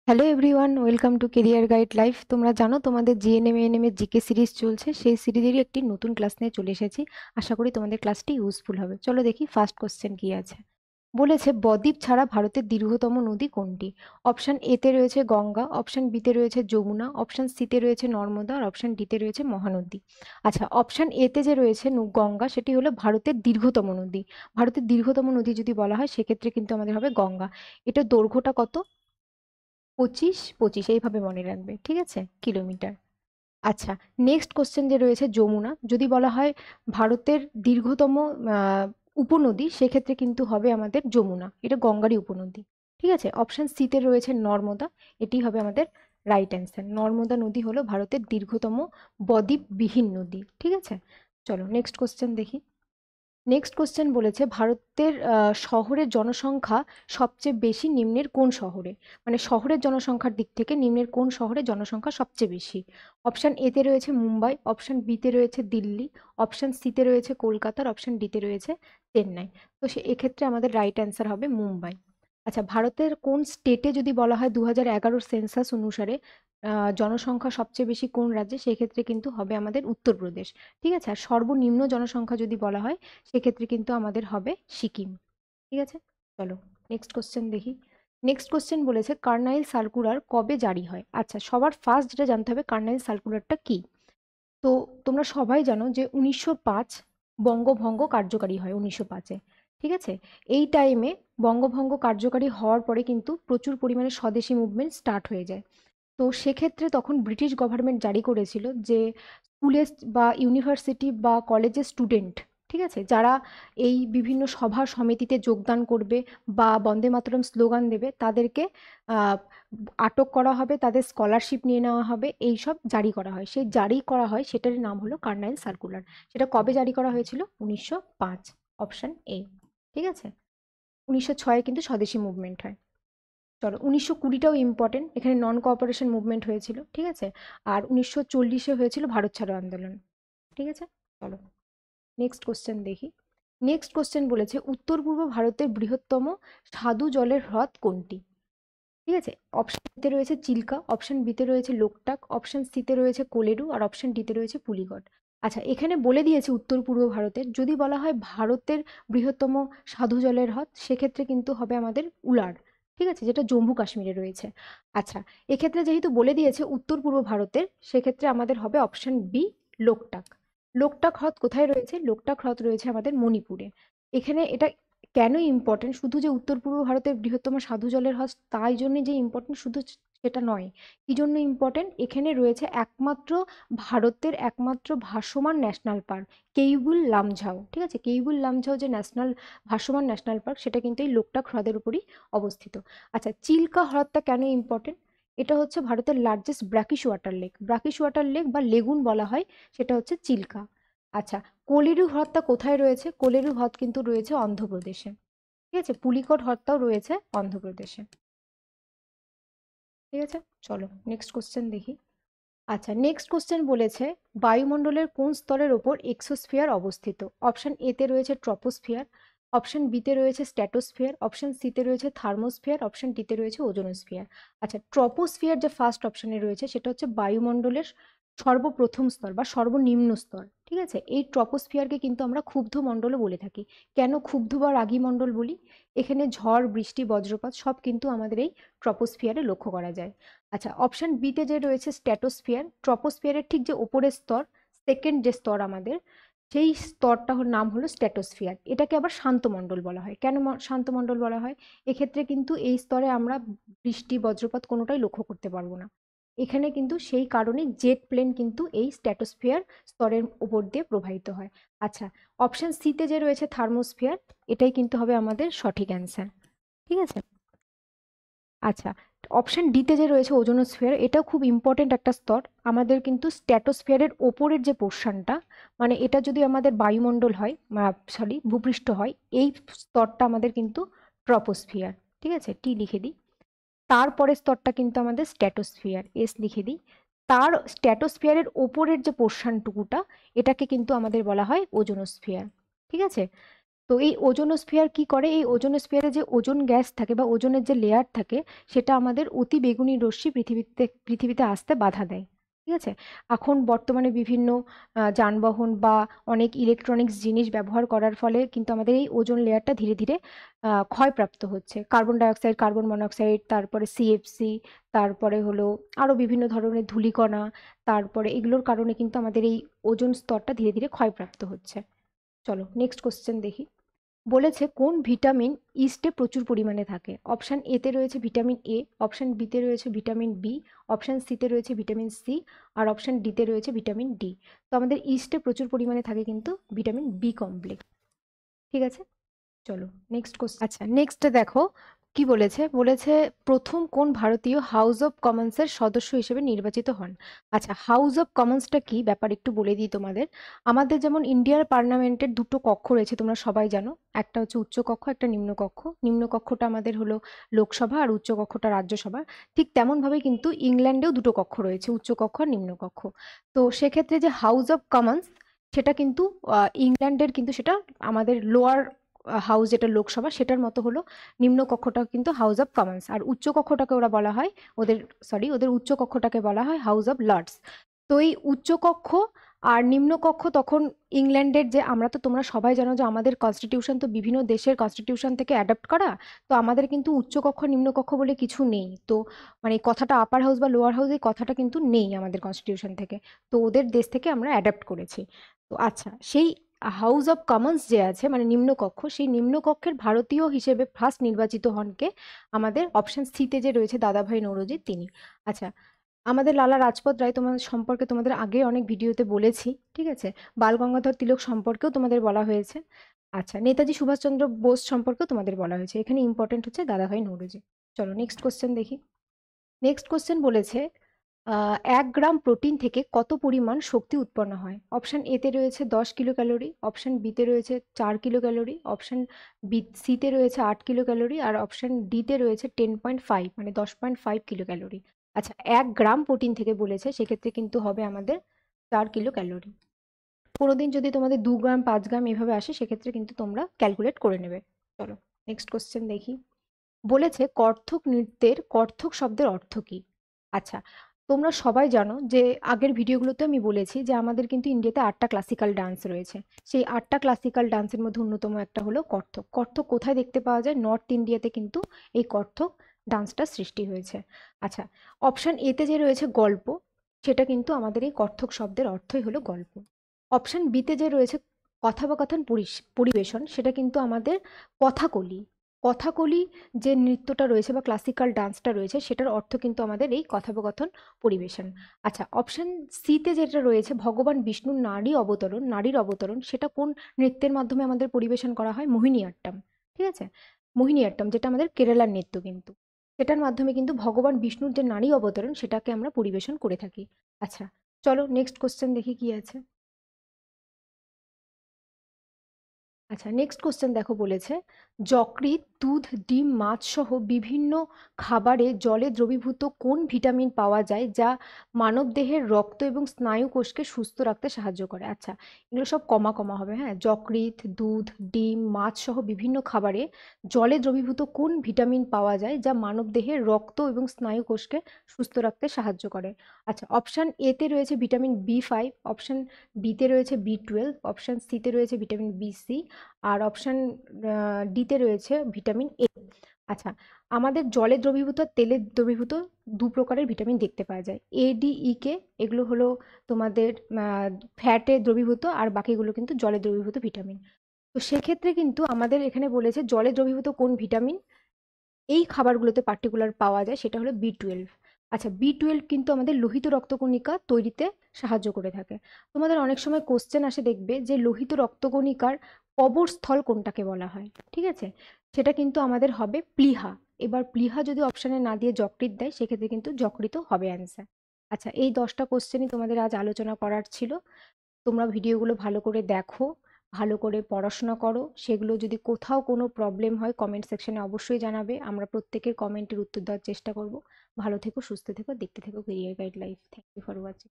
Hello everyone, welcome to career guide life. তোমরা জানো তোমাদের জিএনএম এএনএম এর জিকে সিরিজ চলছে, সেই সিরিজেরই একটি নতুন ক্লাস নিয়ে চলে এসেছি। আশা করি তোমাদের ক্লাসটি ইউজফুল হবে। চলো দেখি ফার্স্ট কোশ্চেন কি আছে। বলেছে বদ্বীপ ছাড়া ভারতের দীর্ঘতম নদী কোনটি? অপশন এ তে রয়েছে গঙ্গা, অপশন বি তে রয়েছে যমুনা, অপশন সি তে রয়েছে নর্মদা আর অপশন ডি তে রয়েছে মহানদী। আচ্ছা, অপশন এ তে যে রয়েছে গঙ্গা, সেটি হলো ভারতের দীর্ঘতম নদী। ভারতের দীর্ঘতম নদী যদি বলা হয় সেক্ষেত্রে কিন্তু আমাদের হবে গঙ্গা। এটা দৈর্ঘ্যটা কত? 25 25 এইভাবে মনে রাখবে, ঠিক আছে, কিলোমিটার। আচ্ছা, নেক্সট কোশ্চেন যে রয়েছে যমুনা, যদি বলা হয় ভারতের দীর্ঘতম আহ, উপনদী, সেক্ষেত্রে কিন্তু হবে আমাদের যমুনা, এটা গঙ্গারই উপনদী। ঠিক আছে, অপশন সি তে রয়েছে নর্মদা, এটি হবে আমাদের রাইট অ্যান্সার। নর্মদা নদী হলো ভারতের দীর্ঘতম বদ্বীপবিহীন নদী। ঠিক আছে, চলো নেক্সট কোশ্চেন দেখি। নেক্সট কোশ্চেন বলেছে ভারতের শহরের জনসংখ্যা সবচেয়ে বেশি নিম্নের কোন শহরে? মানে শহরের জনসংখ্যার দিক থেকে নিম্নের কোন শহরে জনসংখ্যা সবচেয়ে বেশি? অপশন এ তে রয়েছে মুম্বাই, অপশন বি তে রয়েছে দিল্লি, অপশন সি তে রয়েছে কলকাতার, অপশন ডি তে রয়েছে চেন্নাই। তো এক্ষেত্রে আমাদের রাইট অ্যান্সার হবে মুম্বাই। আচ্ছা, ভারতের কোন স্টেটে যদি বলা হয় 2011 সেন্সাস অনুসারে জনসংখ্যা সবচেয়ে বেশি কোন রাজ্যে, সেক্ষেত্রে কিন্তু হবে আমাদের উত্তরপ্রদেশ। ঠিক আছে, আর সর্বনিম্ন জনসংখ্যা যদি বলা হয় সেক্ষেত্রে কিন্তু আমাদের হবে সিকিম। ঠিক আছে, চলো নেক্সট কোশ্চেন দেখি। নেক্সট কোশ্চেন বলেছে কার্নাইল সার্কুলার কবে জারি হয়? আচ্ছা, সবার ফার্স্ট যেটা জানতে হবে কার্নাইল সার্কুলারটা কি। তো তোমরা সবাই জানো যে 1905 বঙ্গভঙ্গ কার্যকারী হয় 1905-এ। ঠিক আছে, এই টাইমে বঙ্গভঙ্গ কার্যকারী হওয়ার পরে কিন্তু প্রচুর পরিমাণে স্বদেশী মুভমেন্ট স্টার্ট হয়ে যায়। তো সেক্ষেত্রে তখন ব্রিটিশ গভর্নমেন্ট জারি করেছিল যে স্কুলে বা ইউনিভার্সিটি বা কলেজের স্টুডেন্ট, ঠিক আছে, যারা এই বিভিন্ন সভা সমিতিতে যোগদান করবে বা বন্দে মাতরম স্লোগান দেবে, তাদেরকে আহ, আটক করা হবে, তাদের স্কলারশিপ নিয়ে নেওয়া হবে, এই সব জারি করা হয়। সেই জারি করা হয় সেটার নাম হলো কার্নাইল সার্কুলার। সেটা কবে জারি করা হয়েছিল? 1905, অপশন এ। ঠিক আছে, 1906-এ কিন্তু স্বদেশী মুভমেন্ট হয়। চলো 1920টাও ইম্পর্টেন্ট, এখানে নন কোঅপারেশন মুভমেন্ট হয়েছিল। ঠিক আছে, আর 1940-এ হয়েছিল ভারত ছাড়ো আন্দোলন। ঠিক আছে, চলো নেক্সট কোশ্চেন দেখি। নেক্সট কোশ্চেন বলেছে উত্তর পূর্ব ভারতের বৃহত্তম স্বাদু জলের হ্রদ কোনটি? ঠিক আছে, অপশন তে রয়েছে চিল্কা, অপশন বিতে রয়েছে লোকটাক, অপশন সিতে রয়েছে কোলেরু আর অপশন ডিতে রয়েছে পুলিগড়। আচ্ছা, এখানে বলে দিয়েছে উত্তর পূর্ব ভারতের, যদি বলা হয় ভারতের বৃহত্তম সাধু জলের হ্রদ, সেক্ষেত্রে কিন্তু হবে আমাদের উলার। ঠিক আছে, যেটা জম্মু কাশ্মীরে রয়েছে। আচ্ছা, এক্ষেত্রে যেহেতু বলে দিয়েছে উত্তর পূর্ব ভারতের, সেক্ষেত্রে আমাদের হবে অপশন বি, লোকটাক। লোকটাক হ্রদ কোথায় রয়েছে? লোকটাক হ্রদ রয়েছে আমাদের মণিপুরে। এখানে এটা কেন ইম্পর্টেন্ট, শুধু যে উত্তর পূর্ব ভারতের বৃহত্তম সাধু জলের হ্রদ তাই জন্য যে ইম্পর্টেন্ট শুধু সেটা নয়। কি জন্য ইম্পর্টেন্ট? এখানে রয়েছে একমাত্র ভারতের একমাত্র ভাসমান ন্যাশনাল পার্ক, কেইবুল লামঝাও। ঠিক আছে, কেইবুল লামঝাও যে ন্যাশনাল ভাসমান ন্যাশনাল পার্ক, সেটা কিন্তু এই লোকটাক হ্রদের উপরই অবস্থিত। আচ্ছা, চিল্কা হ্রদটা কেন ইম্পর্টেন্ট? এটা হচ্ছে ভারতের largest brackish water lake, brackish water lake বা লেগুন বলা হয়, সেটা হচ্ছে চিল্কা। আচ্ছা, কোলেরু হ্রদটা কোথায় রয়েছে? কোলেরু হ্রদ কিন্তু রয়েছে অন্ধ্রপ্রদেশে। ঠিক আছে, পুলিকট হ্রদটাও রয়েছে অন্ধ্রপ্রদেশে। ঠিক আছে, চলো নেক্সট কোশ্চেন দেখি। আচ্ছা, নেক্সট কোশ্চেন বলেছে বায়ুমণ্ডলের কোন স্তরের ওপর এক্সোস্ফিয়ার অবস্থিত? অপশন এ তে রয়েছে ট্রপোস্ফিয়ার, অপশন বি তে রয়েছে স্ট্র্যাটোস্ফিয়ার, অপশন সি তে রয়েছে থার্মোস্ফিয়ার, অপশন ডি তে রয়েছে ওজোনোস্ফিয়ার। আচ্ছা, ট্রপোস্ফিয়ার যে ফার্স্ট অপশনে রয়েছে সেটা হচ্ছে বায়ুমণ্ডলের সর্বপ্রথম স্তর বা সর্বনিম্ন স্তর। ঠিক আছে, এই ট্রপোস্ফিয়ারকে কিন্তু আমরা ক্ষুব্ধ মণ্ডলও বলে থাকি। কেন ক্ষুব্ধ বা রাগী মণ্ডল বলি? এখানে ঝড় বৃষ্টি বজ্রপাত সব কিন্তু আমাদের এই ট্রপোস্ফিয়ারে লক্ষ্য করা যায়। আচ্ছা, অপশন বিতে যে রয়েছে স্ট্র্যাটোস্ফিয়ার, ট্রপোস্ফিয়ারের ঠিক যে ওপরের স্তর, সেকেন্ড যে স্তর আমাদের, সেই স্তরটার নাম হলো স্ট্র্যাটোস্ফিয়ার। এটাকে আবার শান্তমণ্ডল বলা হয়। কেন শান্তমণ্ডল বলা হয়? এক্ষেত্রে কিন্তু এই স্তরে আমরা বৃষ্টি বজ্রপাত কোনোটাই লক্ষ্য করতে পারবো না। এখানে কিন্তু সেই কারণে জেট প্লেন কিন্তু এই স্ট্র্যাটোস্ফিয়ার স্তরের উপর দিয়ে প্রবাহিত হয়। আচ্ছা, অপশন সিতে যে রয়েছে থার্মোস্ফিয়ার, এটাই কিন্তু হবে আমাদের সঠিক অ্যান্সার। ঠিক আছে, আচ্ছা, অপশন ডিতে যে রয়েছে ওজোনোস্ফিয়ার, এটাও খুব ইম্পর্টেন্ট একটা স্তর। আমাদের কিন্তু স্ট্র্যাটোস্ফিয়ারের ওপরের যে পোর্শনটা, মানে এটা যদি আমাদের বায়ুমণ্ডল হয়, সরি ভূপৃষ্ঠ হয়, এই স্তরটা আমাদের কিন্তু ট্রপোস্ফিয়ার। ঠিক আছে, টি লিখে দিই। তারপরের স্তরটা কিন্তু আমাদের স্ট্র্যাটোস্ফিয়ার, এস লিখে দিই। তার স্ট্র্যাটোস্ফিয়ারের ওপরের যে পোর্শনটুকুটা, এটাকে কিন্তু আমাদের বলা হয় ওজোনোস্ফিয়ার। ঠিক আছে, তো এই ওজোনোস্ফিয়ার কি করে, এই ওজোনোস্ফিয়ারে যে ওজোন গ্যাস থাকে বা ওজোনের যে লেয়ার থাকে সেটা আমাদের অতি বেগুনি রশ্মি পৃথিবীতে আসতে বাধা দেয়। ঠিক আছে। এখন বর্তমানে বিভিন্ন যানবাহন বা অনেক ইলেকট্রনিক্স জিনিস ব্যবহার করার ফলে কিন্তু আমাদের এই ওজোন লেয়ারটা ধীরে ধীরে ক্ষয়প্রাপ্ত হচ্ছে। কার্বন ডাইঅক্সাইড, কার্বন মনোক্সাইড, তারপরে সিএফসি, তারপরে হলো আরো বিভিন্ন ধরনের ধূলিকণা, তারপরে এগুলোর কারণে কিন্তু আমাদের এই ওজোন স্তরটা ধীরে ধীরে ক্ষয়প্রাপ্ত হচ্ছে। চলো নেক্সট কোশ্চেন দেখি। বলেছে কোন ভিটামিন ইস্টে প্রচুর পরিমাণে থাকে। অপশান এতে রয়েছে ভিটামিন এ, অপশান বিতে রয়েছে ভিটামিন বি, অপশান সিতে রয়েছে ভিটামিন সি, আর অপশান ডিতে রয়েছে ভিটামিন ডি। তো আমাদের ইস্টে প্রচুর পরিমাণে থাকে কিন্তু ভিটামিন বি কমপ্লেক্স। ঠিক আছে। চলো নেক্সট কোশ্চেন। আচ্ছা নেক্সট দেখো কি বলেছে। বলেছে প্রথম কোন ভারতীয় হাউস অফ কমন্সের সদস্য হিসেবে নির্বাচিত হন। আচ্ছা হাউস অফ কমন্সটা কি ব্যাপার একটু বলে দিই তোমাদের। আমাদের যেমন ইন্ডিয়ার পার্লামেন্টের দুটো কক্ষ রয়েছে তোমরা সবাই জানো, একটা হচ্ছে উচ্চ কক্ষ, একটা নিম্ন কক্ষ। নিম্ন কক্ষটা আমাদের হলো লোকসভা আর উচ্চ কক্ষটা রাজ্যসভা। ঠিক তেমন ভাবে কিন্তু ইংল্যান্ডেও দুটো কক্ষ রয়েছে, উচ্চ কক্ষ আর নিম্ন কক্ষ। তো সেক্ষেত্রে যে হাউস অফ কমন্স সেটা কিন্তু ইংল্যান্ডের কিন্তু সেটা আমাদের লোয়ার হাউস যেটা লোকসভা সেটার মতো হলো নিম্ন কক্ষটা কিন্তু হাউস অফ কমন্স, আর উচ্চ কক্ষটাকে ওরা বলা হয় ওদের উচ্চ কক্ষটাকে বলা হয় হাউস অফ লর্ডস। তো এই উচ্চ কক্ষ আর নিম্ন কক্ষ তখন ইংল্যান্ডের যে আমরা তো তোমরা সবাই জানো যে আমাদের কনস্টিটিউশন তো বিভিন্ন দেশের কনস্টিটিউশন থেকে অ্যাডাপ্ট করা। তো আমাদের কিন্তু উচ্চ কক্ষ নিম্ন কক্ষ বলে কিছু নেই। তো মানে কথাটা আপার হাউস বা লোয়ার হাউস এই কথাটা কিন্তু নেই আমাদের কনস্টিটিউশন থেকে। তো ওদের দেশ থেকে আমরা অ্যাডাপ্ট করেছি। তো আচ্ছা সেই হাউস অফ কমন্স যে আছে মানে নিম্নকক্ষ, সেই নিম্নকক্ষের ভারতীয় হিসেবে ফার্স্ট নির্বাচিত হন কে, আমাদের অপশন সিতে যে রয়েছে দাদাভাই নৌরোজি তিনি। আচ্ছা আমাদের লালা রাজপথ রায় তোমাদের সম্পর্কে তোমাদের আগে অনেক ভিডিওতে বলেছি, ঠিক আছে। বাল গঙ্গাধর তিলক সম্পর্কেও তোমাদের বলা হয়েছে। আচ্ছা নেতাজি সুভাষচন্দ্র বোস সম্পর্কেও তোমাদের বলা হয়েছে। এখানে ইম্পর্টেন্ট হচ্ছে দাদাভাই নৌরোজি। চলো নেক্সট কোশ্চেন দেখি। নেক্সট কোশ্চেন বলেছে 1 গ্রাম প্রোটিন থেকে কত পরিমাণ শক্তি উৎপন্ন হয়। অপশান এতে রয়েছে 10 কিলো ক্যালোরি, অপশান বিতে রয়েছে 4 কিলো ক্যালোরি, অপশান সিতে রয়েছে 8 কিলো ক্যালোরি, আর অপশান ডিতে রয়েছে 10.5 মানে 10.5 কিলো ক্যালোরি। আচ্ছা 1 গ্রাম প্রোটিন থেকে বলেছে সেক্ষেত্রে কিন্তু হবে আমাদের 4 কিলো ক্যালোরি। কোনোদিন যদি তোমাদের 2 গ্রাম 5 গ্রাম এভাবে আসে সেক্ষেত্রে কিন্তু তোমরা ক্যালকুলেট করে নেবে। চলো নেক্সট কোশ্চেন দেখি। বলেছে কত্থক নৃত্যের কত্থক শব্দের অর্থ কী। আচ্ছা তোমরা সবাই জানো যে আগের ভিডিওগুলোতে আমি বলেছি যে আমাদের কিন্তু ইন্ডিয়াতে 8টা ক্লাসিক্যাল ডান্স রয়েছে। সেই 8টা ক্লাসিক্যাল ডান্সের মধ্যে অন্যতম একটা হলো কত্থক। কত্থক কোথায় দেখতে পাওয়া যায়? নর্থ ইন্ডিয়াতে কিন্তু এই কত্থক ডান্সটা সৃষ্টি হয়েছে। আচ্ছা অপশান এতে যে রয়েছে গল্প, সেটা কিন্তু আমাদের এই কত্থক শব্দের অর্থই হলো গল্প। অপশান বিতে যে রয়েছে কথোপকথন পরিবেশন, সেটা কিন্তু আমাদের কথাকলি। কথাকলি যে নৃত্যটা রয়েছে বা ক্লাসিক্যাল ডান্সটা রয়েছে সেটার অর্থ কিন্তু আমাদের এই কথোপকথন পরিবেশন। আচ্ছা অপশান সিতে যেটা রয়েছে ভগবান বিষ্ণুর নারীর অবতরণ, সেটা কোন নৃত্যের মাধ্যমে আমাদের পরিবেশন করা হয়? মোহিনীঅট্টম। ঠিক আছে। মোহিনীঅট্টম যেটা আমাদের কেরালার নৃত্য কিন্তু, সেটার মাধ্যমে কিন্তু ভগবান বিষ্ণুর যে নারী অবতরণ সেটাকে আমরা পরিবেশন করে থাকি। আচ্ছা চলো নেক্সট কোশ্চেন দেখি কি আছে। আচ্ছা নেক্সট কোশ্চেন দেখো বলেছে যকৃৎ, দুধ, ডিম, মাছ সহ বিভিন্ন খাবারে জলে দ্রবীভূত কোন ভিটামিন পাওয়া যায় যা মানবদেহের রক্ত এবং স্নায়ু কোষকে সুস্থ রাখতে সাহায্য করে। আচ্ছা এগুলো সব কমা কমা হবে, হ্যাঁ। যকৃৎ, দুধ, ডিম, মাছ সহ বিভিন্ন খাবারে জলে দ্রবীভূত কোন ভিটামিন পাওয়া যায় যা মানবদেহের রক্ত এবং স্নায়ু কোষকে সুস্থ রাখতে সাহায্য করে। আচ্ছা অপশান এতে রয়েছে ভিটামিন বি5, অপশান বিতে রয়েছে বি12, অপশান সিতে রয়েছে ভিটামিন বি6, আর অপশান ডিতে রয়েছে ভিটামিন এ। আচ্ছা আমাদের জলে দ্রবীভূত আর তেলে দ্রবীভূত দু প্রকারের ভিটামিন দেখতে পাওয়া যায়, এ ডি ই কে। এগুলো হলো তোমাদের ফ্যাটে দ্রবীভূত আর বাকিগুলো কিন্তু জলে দ্রবীভূত ভিটামিন। তো সেক্ষেত্রে কিন্তু আমাদের এখানে বলেছে জলে দ্রবীভূত কোন ভিটামিন এই খাবারগুলোতে পার্টিকুলার পাওয়া যায় সেটা হলো বি12। আচ্ছা বি12 কিন্তু আমাদের লোহিত রক্তকণিকা তৈরিতে সাহায্য করে থাকে। তোমাদের অনেক সময় কোশ্চেন আসে দেখবে যে লোহিত রক্তকণিকার কবরস্থল কোনটাকে বলা হয়, ঠিক আছে। সেটা কিন্তু আমাদের হবে প্লীহা। এবার প্লীহা যদি অপশানে না দিয়ে যকৃৎ দেয় সেক্ষেত্রে কিন্তু যকৃৎ হবে অ্যান্সার। আচ্ছা এই 10টা কোশ্চেনই তোমাদের আজ আলোচনা করার ছিল। তোমরা ভিডিওগুলো ভালো করে দেখো, ভালো করে পড়াশোনা করো। সেগুলো যদি কোথাও কোনো প্রবলেম হয় কমেন্ট সেকশনে অবশ্যই জানাবে, আমরা প্রত্যেকের কমেন্টের উত্তর দেওয়ার চেষ্টা করব। ভালো থেকো, সুস্থ থেকো, দেখতে থেকো career guide life. Thank you for watching.